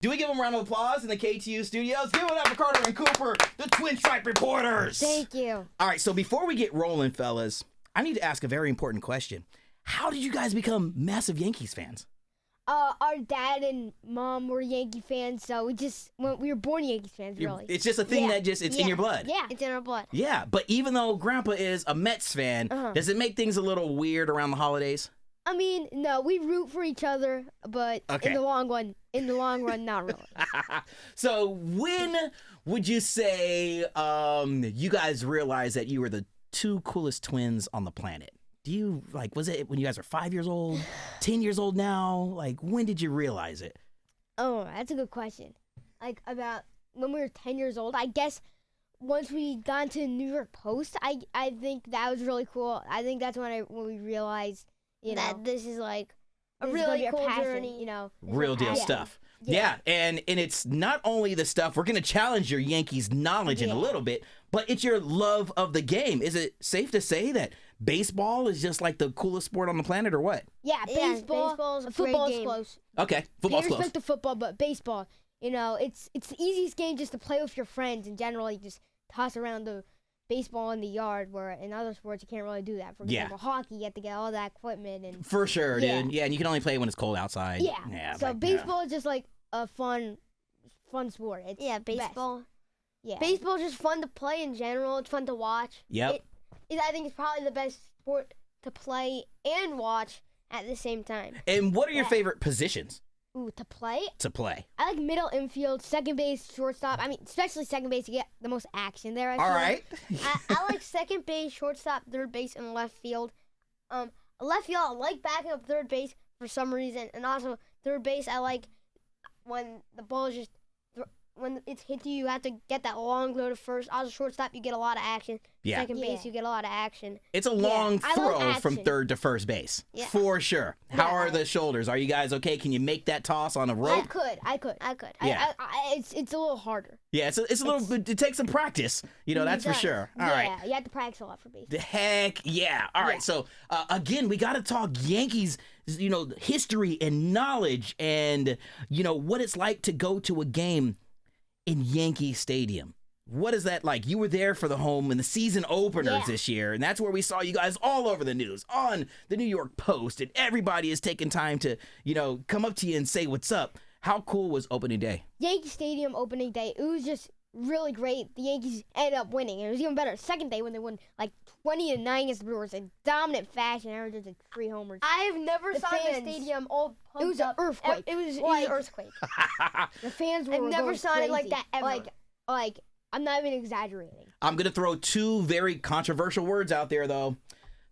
Do we give them a round of applause in the KTU studios? Give it up for Carter and Cooper, the Twinstripe reporters. Thank you. All right, so before we get rolling, fellas, I need to ask a very important question. How did you guys become massive Yankees fans? Our dad and mom were Yankee fans, so we were born Yankees fans, really. It's just a thing that it's in your blood. Yeah, it's in our blood. Yeah, but even though Grandpa is a Mets fan, does it make things a little weird around the holidays? I mean, no, we root for each other, but in the long run, not really. So when would you say you guys realized that you were the two coolest twins on the planet? Do you, was it when you guys are 5 years old, 10 years old now? When did you realize it? Oh, that's a good question. About when we were 10 years old, I guess once we got into the New York Post, I think that was really cool. I think that's when we realized, that this is a really cool journey, Real deal stuff. Yeah, and it's not only the stuff, we're going to challenge your Yankees knowledge in a little bit, but it's your love of the game. Is it safe to say that baseball is just the coolest sport on the planet, or what? Yeah, baseball's a football is close. Okay, football's close. I respect the football, but baseball, it's the easiest game just to play with your friends. In general, you just toss around the baseball in the yard, where in other sports you can't really do that. For example, hockey, you have to get all that equipment. And for sure, dude. Yeah, and you can only play when it's cold outside. Yeah. So baseball is just a fun sport. It's baseball. Best. Yeah. Baseball is just fun to play in general. It's fun to watch. Yep. I think it's probably the best sport to play and watch at the same time. And what are your favorite positions? Ooh, to play? To play. I like middle infield, second base, shortstop. I mean, especially second base, you get the most action there. All right. I like second base, shortstop, third base, and left field. Left field, I like backing up third base for some reason. And also, third base, I like when the ball is just... When it's hit you have to get that long throw to first. Also, shortstop, you get a lot of action. Yeah. Second base, you get a lot of action. It's a long throw from third to first base. Yeah. For sure. How are the shoulders? Are you guys okay? Can you make that toss on a rope? I could. Yeah. It's a little harder. Yeah, it's a little bit. It takes some practice. That's for sure. All right. Yeah, you have to practice a lot for baseball. The heck yeah. All right. So, again, we got to talk Yankees, history and knowledge and, what it's like to go to a game in Yankee Stadium. What is that like? You were there for the home and the season openers this year, and that's where we saw you guys all over the news, on the New York Post, and everybody is taking time to, come up to you and say what's up. How cool was opening day? Yankee Stadium opening day, it was just really great. The Yankees ended up winning, and it was even better second day when they won 20-9 against the Brewers in dominant fashion. Aaron did 3 homers. I've never saw the stadium all pumped up. It was an earthquake. It was an earthquake. The fans were I've never saw it like that ever. I'm not even exaggerating. I'm going to throw 2 very controversial words out there, though.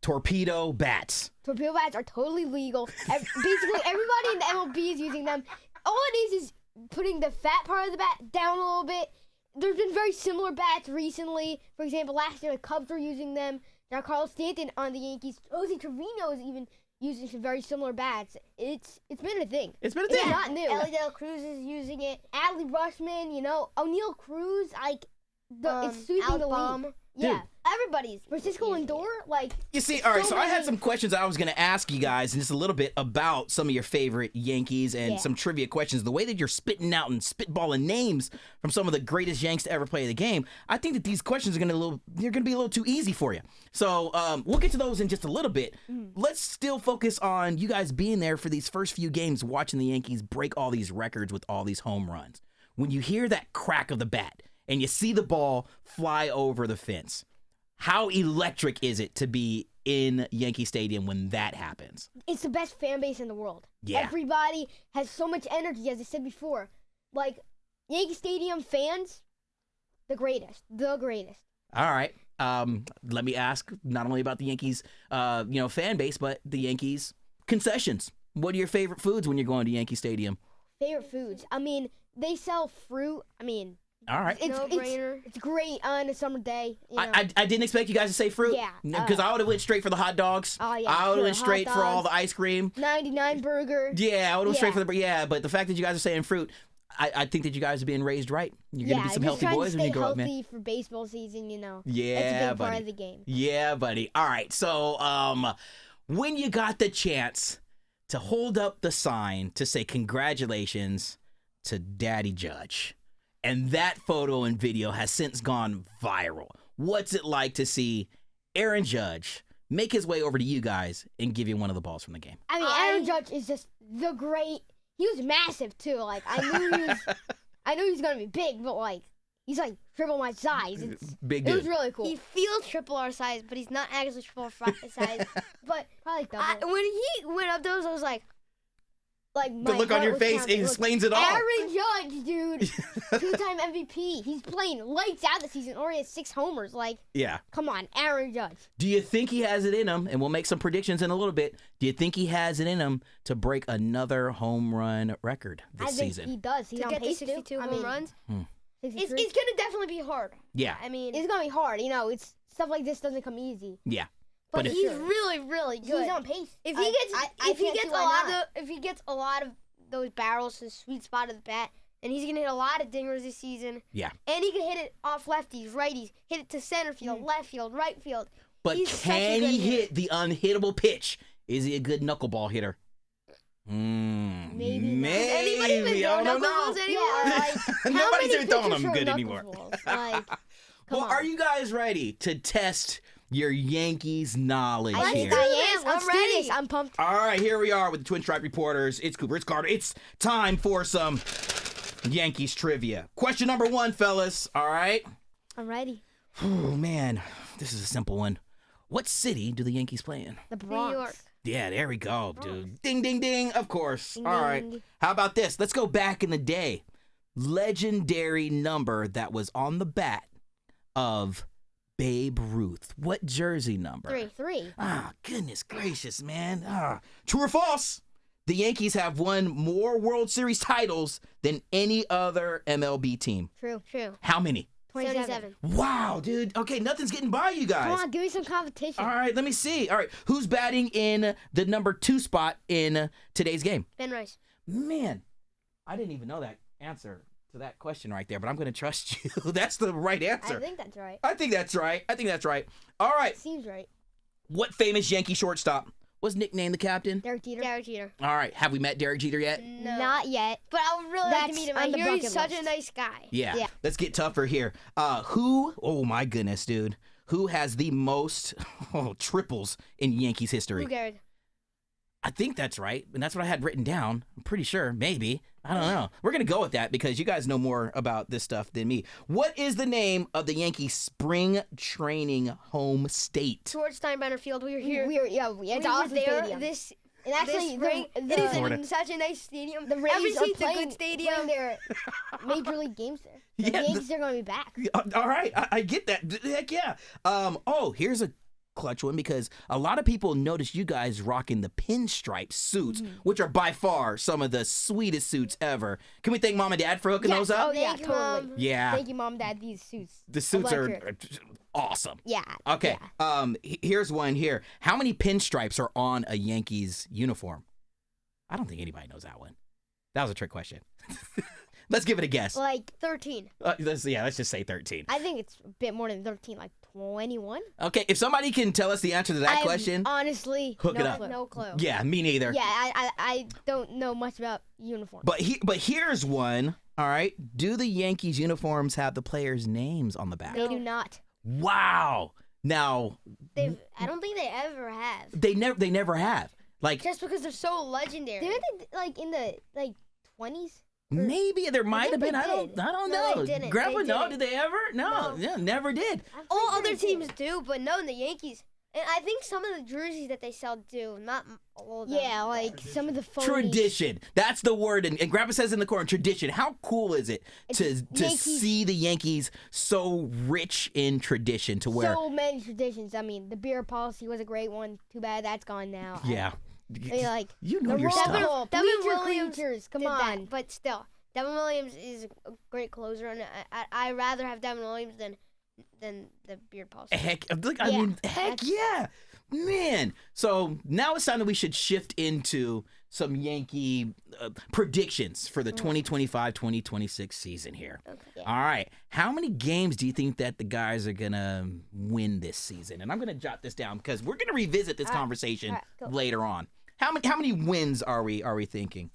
Torpedo bats. Torpedo bats are totally legal. Basically, everybody in the MLB is using them. All it is putting the fat part of the bat down a little bit. There's been very similar bats recently. For example, last year the Cubs were using them. Now Carlos Stanton on the Yankees. Jose Trevino is even using some very similar bats. It's been a thing. It's been a thing. It's not new. Ellie De La Cruz is using it. Adley Rutschman, O'Neal Cruz, it's sweeping the league. Yeah. Everybody's. Francisco Lindor, You see, all right, so I had some questions I was going to ask you guys, and just a little bit about some of your favorite Yankees and some trivia questions. The way that you're spitting out and spitballing names from some of the greatest Yanks to ever play the game, I think that these questions are going to be a little too easy for you. So we'll get to those in just a little bit. Let's still focus on you guys being there for these first few games, watching the Yankees break all these records with all these home runs. When you hear that crack of the bat and you see the ball fly over the fence, how electric is it to be in Yankee Stadium when that happens? It's the best fan base in the world. Yeah. Everybody has so much energy, as I said before. Yankee Stadium fans, the greatest. The greatest. All right. Let me ask not only about the Yankees, fan base, but the Yankees concessions. What are your favorite foods when you're going to Yankee Stadium? Favorite foods? They sell fruit. All right. It's great on a summer day. I didn't expect you guys to say fruit. Yeah. Because I would have went straight for the hot dogs. Oh, yeah. I would have went straight for all the ice cream. 99 burger. Yeah, I would have went straight for but the fact that you guys are saying fruit, I think that you guys are being raised right. You're going to be some healthy boys when you grow up, man. Healthy for baseball season, Yeah, That's a big buddy. part of the game. Yeah, buddy. All right. So, when you got the chance to hold up the sign to say congratulations to Daddy Judge. And that photo and video has since gone viral. What's it like to see Aaron Judge make his way over to you guys and give you one of the balls from the game? I mean, Aaron Judge is just the great. He was massive too. Like I knew he was gonna be big, but like he's like triple my size. Big It dude. was really cool. He feels triple our size, but he's not actually triple our size. But Probably double. when he went up those, I was like, Like The my look on heart your was face pounding. Look, explains it all. Aaron Judge, dude, 2-time MVP. He's playing lights out this season. Already has 6 homers. Like, Yeah. come on, Aaron Judge. Do you think he has it in him? And we'll make some predictions in a little bit. Do you think he has it in him to break another home run record this I think season? he does. He's to on get to pace 62 to. home runs. 63. It's gonna definitely be hard. Yeah. I mean, It's gonna be hard. You know, it's stuff like this doesn't come easy. Yeah. but but if- he's really, really good. He's on pace. If he gets, I if he can't gets see a why lot not. of, if he gets a lot of those barrels to the sweet spot of the bat, and he's gonna hit a lot of dingers this season. Yeah. And he can hit it off lefties, righties, hit it to center field, left field, right field. But He's such a can good he hitter. hit the unhittable pitch? Is he a good knuckleball hitter? Maybe not. Does anybody even Maybe. throw I don't know. knuckleballs anymore? Yeah, like, how Nobody's many even throwing pitchers them throw good anymore. knuckleballs? Like, come Well, on. are you guys ready to test your Yankees knowledge I here? think I am. I'm Let's do ready. this. I'm pumped. All right, here we are with the Twinstripe reporters. It's Cooper, it's Carter. It's time for some Yankees trivia. Question number 1, fellas. All right. I'm ready. Oh, man. This is a simple one. What city do the Yankees play in? The New Bronx. York. Yeah, there we go, dude. Ding, ding, ding. Of course. Ding, All right. ding. How about this? Let's go back in the day. Legendary number that was on the bat of Babe Ruth. What jersey number? 3. Ah, goodness gracious, man. Ah, true or false? The Yankees have won more World Series titles than any other MLB team. True. How many? 27. Wow, dude. Okay, nothing's getting by you guys. Come on, give me some competition. All right, let me see. All right, who's batting in the number 2 spot in today's game? Ben Rice. Man, I didn't even know that answer to that question right there, but I'm going to trust you. That's the right answer. I think that's right. I think that's right. All right, Seems right. what famous Yankee shortstop was nicknamed the captain? Derek Jeter. Derek Jeter. All right, have we met Derek Jeter yet? No. Not yet. But I would really like to That's meet him. on I the hear he's bucket such list. a nice guy. Yeah. Yeah. Let's get tougher here. Who, oh my goodness, dude, who has the most triples in Yankees history? Who cared? I think that's right, and that's what I had written down. I'm pretty sure, maybe. I don't know. We're going to go with that because you guys know more about this stuff than me. What is the name of the Yankees spring training home state? George Steinbrenner Field. We were here. It's we were awesome there. stadium. This And actually, spring, the, it is Florida. in such a nice stadium. the Rays Every are seat's a playing, good stadium. playing their major league games there. The Yeah, Yankees are going to be back. All right, I get that. Heck yeah. Here's a clutch one because a lot of people notice you guys rocking the pinstripe suits, which are by far some of the sweetest suits ever. Can we thank Mom and Dad for hooking Yes. those up? Oh, yeah, Thank you, totally. Mom. Yeah, Thank you, Mom and Dad. These suits. the suits are Electric. awesome. Yeah. Okay. Yeah. Here's one here. How many pinstripes are on a Yankees uniform? I don't think anybody knows that one. That was a trick question. Let's give it a guess. Like, 13. Let's just say 13. I think it's a bit more than 13, like 21. Okay, if somebody can tell us the answer to that I have question, honestly, Hook it no up. clue. No clue. yeah, me neither. Yeah, I don't know much about uniforms. But here's one. All right. Do the Yankees uniforms have the players' names on the back? They do not. Wow. Now I don't think they ever have. they never have. Like Just because they're so legendary. Didn't they, like, in the, 20s? maybe there might have think been. they I did. don't No, know. they didn't. Grandpa, They no, didn't. did they ever? No, No. yeah, never did. All other teams do, but no, the Yankees. And I think some of the jerseys that they sell do, not all of them. Yeah, like, some of the phonies. Tradition. That's the word. And Grandpa says in the corner, tradition. How cool is it to Yankees- see the Yankees so rich in tradition to where, So many traditions. I mean, the beer policy was a great one. Too bad that's gone now. yeah. I mean, like, You know the your roll stuff. call, Devin bleacher Williams creatures, come did on. that, but still, Devin Williams is a great closer, and I rather have Devin Williams than the beard policy. Heck, look, I Yeah, mean, heck yeah. Man. So now it's time that we should shift into some Yankee predictions for the 2025-2026 season here. Okay. All right. How many games do you think that the guys are going to win this season? And I'm going to jot this down because we're going to revisit this conversation all right, go. later on. How many wins are we thinking?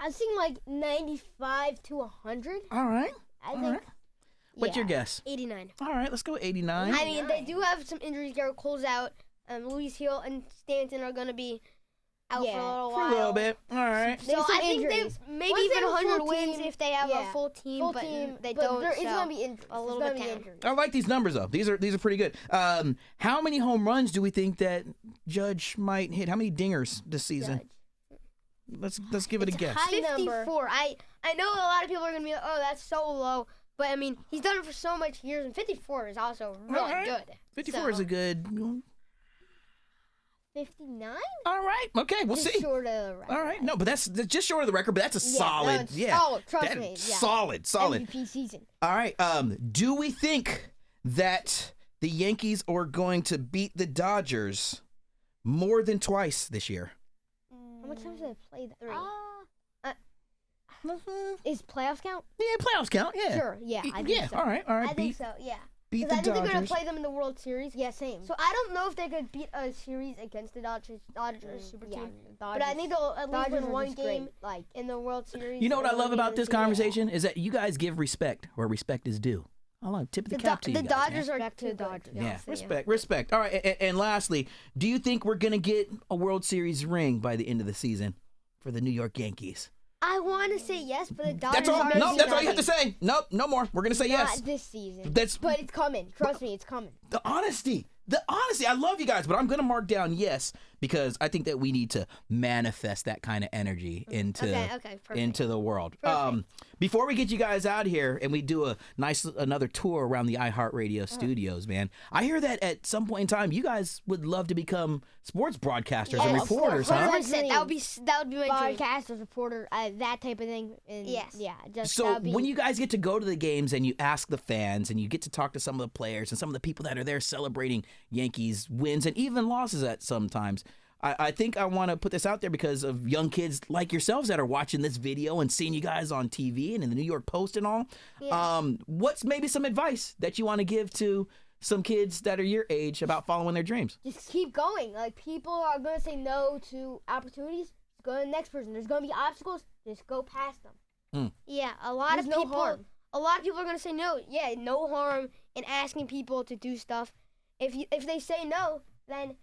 I think like 95 to 100. All right. I All think. right. What's your guess? 89. All right, let's go 89. I mean, they do have some injuries. Garrett Cole's out. Luis Hill and Stanton are going to be out for a little For while. a little bit. All right. There's So some I think injuries. they maybe Once even they have a 100 full wins team, if they have yeah, a full team, full but team, they but don't. There is so gonna be injuries. a little There's bit gonna be down. injuries. I like these numbers though. These are pretty good. How many home runs do we think that Judge might hit? How many dingers this season? Let's give it a guess. high 54. number. I know a lot of people are going to be like, oh, that's so low. But, I mean, he's done it for so much years, and 54 is also really All right. good. 54 is a good. 59? All right. Okay, we'll Just see. short of the record. All right. No, but that's just short of the record, but that's a solid. it's Yeah. solid. Trust That- me. Yeah. Solid. MVP season. All right. Do we think that the Yankees are going to beat the Dodgers more than twice this year? How much times did they play that? 3. Is playoffs count? Yeah, playoffs count. Yeah. Sure. Yeah. I think Yeah. so. All right. All right. I think so, yeah. Beat Because the I think they're going Dodgers. to play them in the World Series. Yeah. Same. So I don't know if they could beat a series against the Dodgers super yeah, team. the But I think they'll at least Dodgers win are one just game great. Like in the World Series. You know what I and love one game about in this the season. conversation is that you guys give respect where respect is due. I love tip of the cap to you The guys, Dodgers man. are Respect to too the good. Dodgers. Yeah, honestly, respect. All right, and lastly, do you think we're gonna get a World Series ring by the end of the season for the New York Yankees? I want to say yes, but the Dodgers That's all. are Nope, that's all you have to say. Nope, no more. We're gonna say yes. Not this season. That's But it's coming. Trust me, it's coming. the honesty. The honesty. I love you guys, but I'm gonna mark down yes because I think that we need to manifest that kind of energy into Okay, perfect. into the world. Perfect. Before we get you guys out here and we do another tour around the iHeartRadio studios, man. I hear that at some point in time you guys would love to become sports broadcasters and Yes, of course. reporters, huh? 100%. That would be my dream. Podcasters, reporter, that type of thing. And Yes. Yeah. Just So that'd be, when you guys get to go to the games and you ask the fans and you get to talk to some of the players and some of the people that are there celebrating Yankees wins and even losses at sometimes, I think I want to put this out there because of young kids like yourselves that are watching this video and seeing you guys on TV and in the New York Post and all. Yeah. What's maybe some advice that you want to give to some kids that are your age about following their dreams? just keep going. Like people are gonna say no to opportunities. Just go to the next person. There's gonna be obstacles. Just go past them. Yeah, a lot There's of no people. harm. A lot of people are gonna say no. Yeah, no harm in asking people to do stuff. If they say no, then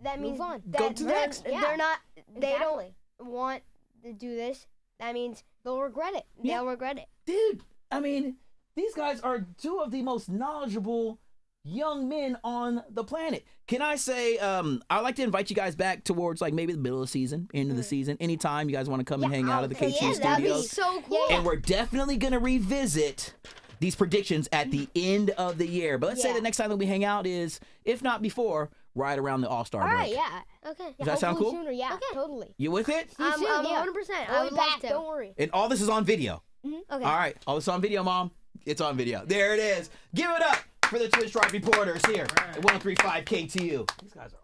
that Move means on. that Go to the they're, next. Yeah. they're not. They Exactly. don't want to do this. That means They'll regret it. Yeah. they'll regret it. Dude, I mean, these guys are two of the most knowledgeable young men on the planet. Can I say, I'd like to invite you guys back towards like maybe the middle of the season, end of the season, anytime you guys want to come and hang out at the KT Yeah, that'd be studios. so cool. And we're definitely going to revisit these predictions at the end of the year. But let's say Yeah. the next time that we hang out is, if not before, right around the All-Star All break. right. Yeah. Okay. Does that sound hopefully cool? Sooner. Yeah. Okay. Totally. You with it? See you soon, I'm yeah. 100%. I We'll would be love back. to. Don't worry. And all this is on video. Okay. All right. All this on video, Mom. It's on video. There it is. Give it up for the Twinstripe reporters here at 103.5 KTU. These guys are